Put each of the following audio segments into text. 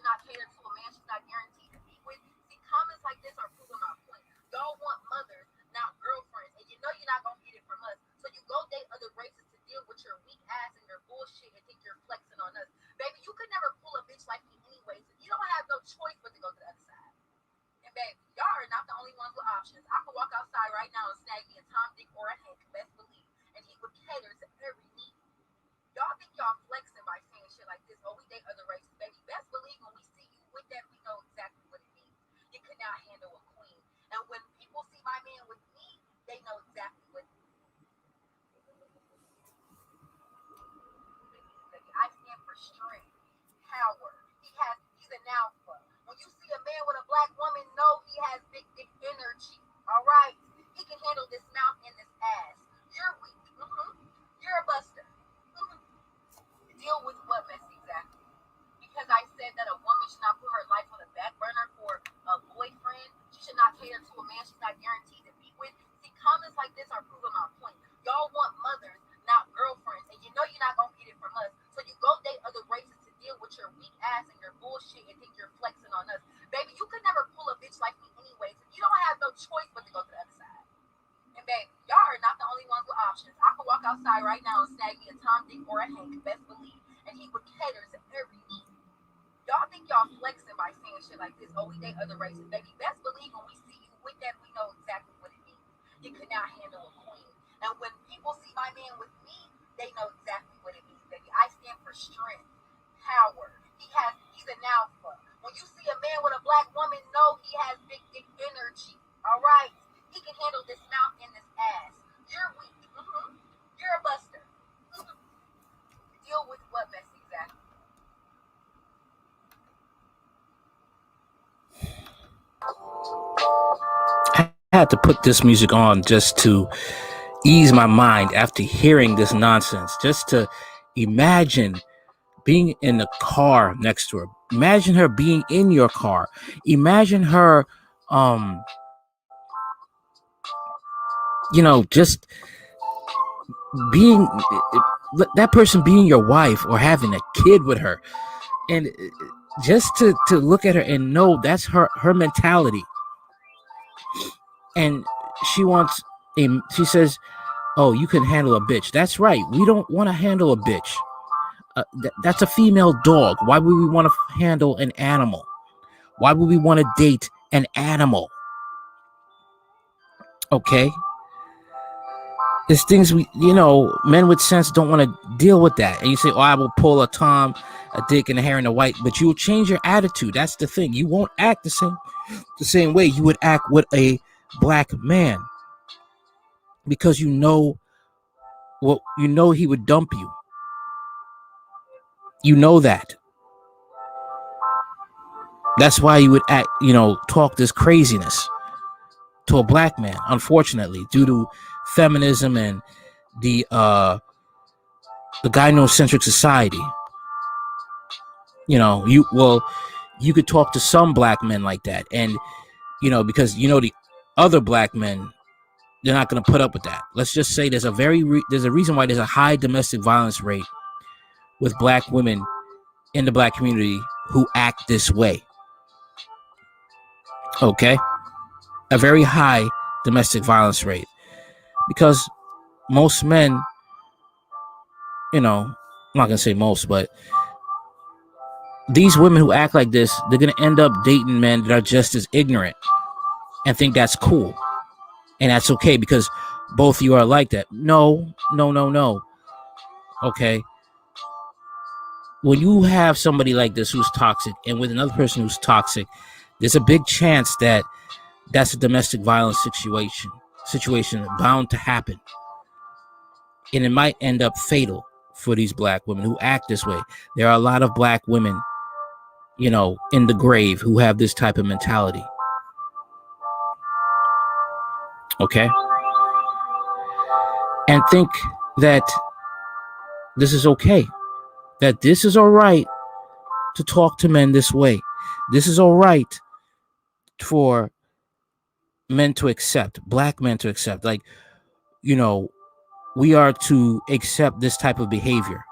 not cater to a man she's not guaranteed to be with. See, comments like this are proving my point. Y'all want mothers, not girlfriends, and you know you're not gonna get it from us. So you go date other races to deal with your weak ass and your bullshit and think you're flexing on us. Baby, you could never pull a bitch like me anyway, so you don't have no choice but to go to the other side. And baby, y'all are not the only ones with options. I could walk outside right now and snag me a Tom, Dick, or a Hank, best believe, and he would cater to every need. Y'all think y'all flexing by saying shit like this, oh, we date other races, baby. Best believe when we see you with that, we know exactly what it means. You could not handle a queen. And when people see my man with me, they know exactly what it means. Baby, I stand for strength, power. He's an alpha. When you see a man with a black woman, know he has big dick energy. All right? He can handle this mouth and this ass. You're weak. You're a buster. Deal with what mess exactly? Because I said that a woman should not put her life on the back burner for a boyfriend. She should not cater to a man she's not guaranteed to be with. See, comments like this are proving my point. Y'all want mothers, not girlfriends, and you know you're not gonna get it from us. So you go date other races to deal with your weak ass and your bullshit and think you're flexing on us. Baby, you could never pull a bitch like me anyway, so you don't have no choice but to go to the other side. And baby, y'all are not the only ones with options. I could walk outside right now and snag me a Tom, Dick, or a Hank, best believe, and he would cater to every need. Y'all think y'all flexing by saying shit like this, oh, we date other races, baby. Best believe when we see you with that, we know exactly what it means. You could not handle a queen. And when people see my man with me, they know exactly what it means, baby. I stand for strength, power. He's an alpha. When you see a man with a black woman, know he has big dick energy. All right? He can handle this mouth and this ass. You're weak. You're a buster. Deal with what mess exactly? I had to put this music on just to ease my mind after hearing this nonsense, just to imagine being in the car next to her. Imagine her being in your car. Imagine her, just being that person being your wife or having a kid with her. And just to look at her and know that's her mentality. And she says, oh, you can handle a bitch. That's right. We don't want to handle a bitch. That's a female dog. Why would we want to handle an animal? Why would we want to date an animal? Okay. There's things men with sense don't want to deal with that. And you say, oh, I will pull a Tom, a Dick, and a Harry and a White, but you will change your attitude. That's the thing. You won't act the same way you would act with a black man, because he would dump you. You know that. That's why you would act, talk this craziness to a black man, unfortunately, due to feminism and the gynocentric society. You could talk to some black men like that, and because the other black men, they're not going to put up with that. Let's just say there's a reason why there's a high domestic violence rate with black women in the black community who act this way. Okay? A very high domestic violence rate, because most men, I'm not going to say most, but these women who act like this, they're going to end up dating men that are just as ignorant and think that's cool. And that's okay because both of you are like that. No. Okay. When you have somebody like this who's toxic and with another person who's toxic, there's a big chance that that's a domestic violence situation bound to happen. And it might end up fatal for these black women who act this way. There are a lot of black women, in the grave who have this type of mentality. Okay? And think that this is okay. That this is all right to talk to men this way. This is all right for men to accept, black men to accept. Like, we are to accept this type of behavior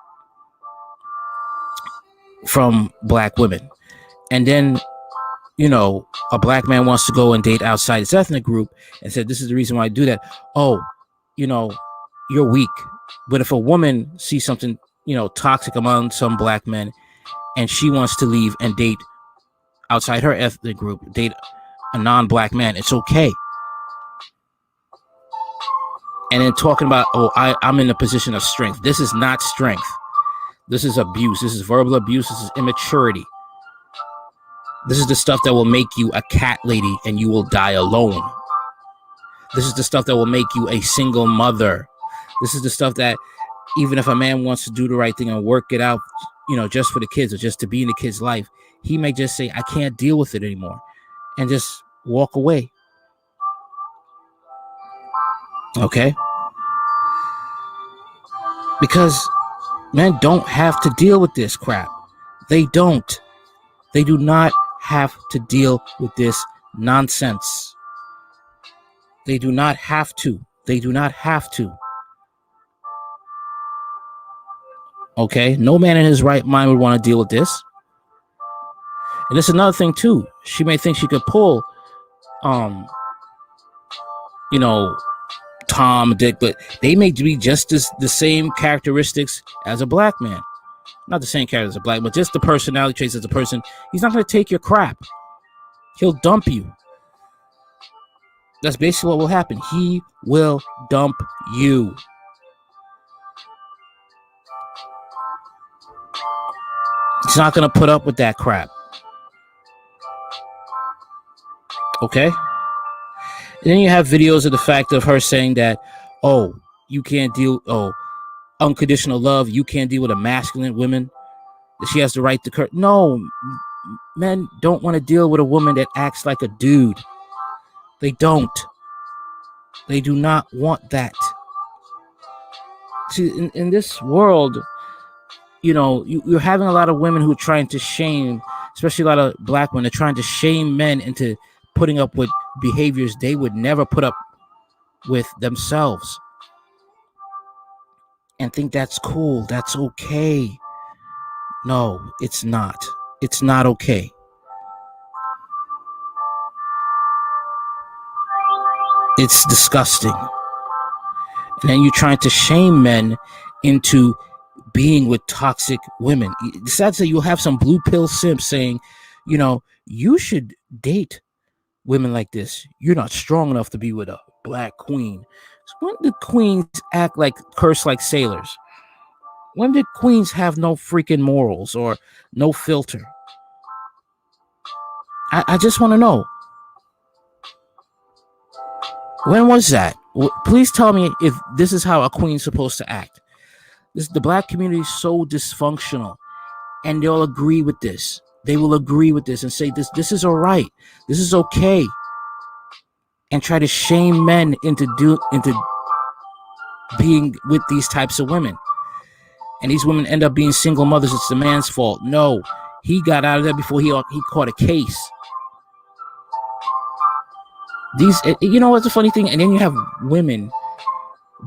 from black women. and then, you know, a black man wants to go and date outside his ethnic group and said, this is the reason why I do that. Oh, you know, you're weak. But if a woman sees something, you know, toxic among some black men, and she wants to leave and date outside her ethnic group, date a non-black man, it's okay. And then talking about, oh, I'm in a position of strength. This is not strength. This is abuse. This is verbal abuse. This is immaturity. This is the stuff that will make you a cat lady and you will die alone. This is the stuff that will make you a single mother. This is the stuff that even if a man wants to do the right thing and work it out, you know, just for the kids or just to be in the kid's life, he may just say, I can't deal with it anymore, and just walk away. Okay? Because men don't have to deal with this crap. They don't. They do not have to deal with this nonsense. They do not have to. They do not have to. Okay? No man in his right mind would want to deal with this. And it's another thing too. She may think she could pull, you know, Tom, Dick, but they may be just as the same characteristics as a black man. Not the same character as a black, but just the personality traits as a person. He's not going to take your crap. He'll dump you. That's basically what will happen. He will dump you. He's not going to put up with that crap. Okay? And then you have videos of the fact of her saying that, oh, you can't deal, unconditional love, you can't deal with a masculine woman, that she has the right to No, men don't want to deal with a woman that acts like a dude. They don't. They do not want that. See, in this world, you know, you're having a lot of women who are trying to shame, especially a lot of black women, are trying to shame men into putting up with behaviors they would never put up with themselves, and think that's cool, that's okay. No, it's not. It's not okay. It's disgusting. And then you're trying to shame men into being with toxic women. Besides that, you'll have some blue pill simps saying, you know, you should date women like this. You're not strong enough to be with a black queen. So when did queens act like, curse like sailors? When did queens have no freaking morals or no filter? I just want to know. When was that? Please tell me if this is how a queen's supposed to act. The black community is so dysfunctional, and they'll agree with this. They will agree with this and say this is all right. This is okay. And try to shame men into being with these types of women. And these women end up being single mothers. It's the man's fault. No, he got out of there before he caught a case. You know what's the funny thing? And then you have women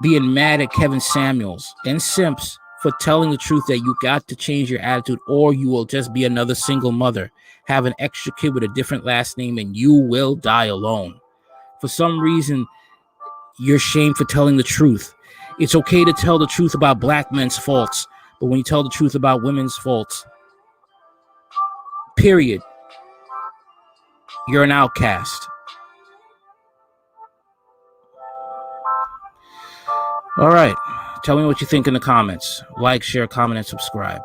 being mad at Kevin Samuels and simps for telling the truth that you got to change your attitude, or you will just be another single mother, have an extra kid with a different last name, and you will die alone. For some reason, you're shamed for telling the truth. It's okay to tell the truth about black men's faults, but when you tell the truth about women's faults, period, you're an outcast. All right. Tell me what you think in the comments. Like, share, comment, and subscribe.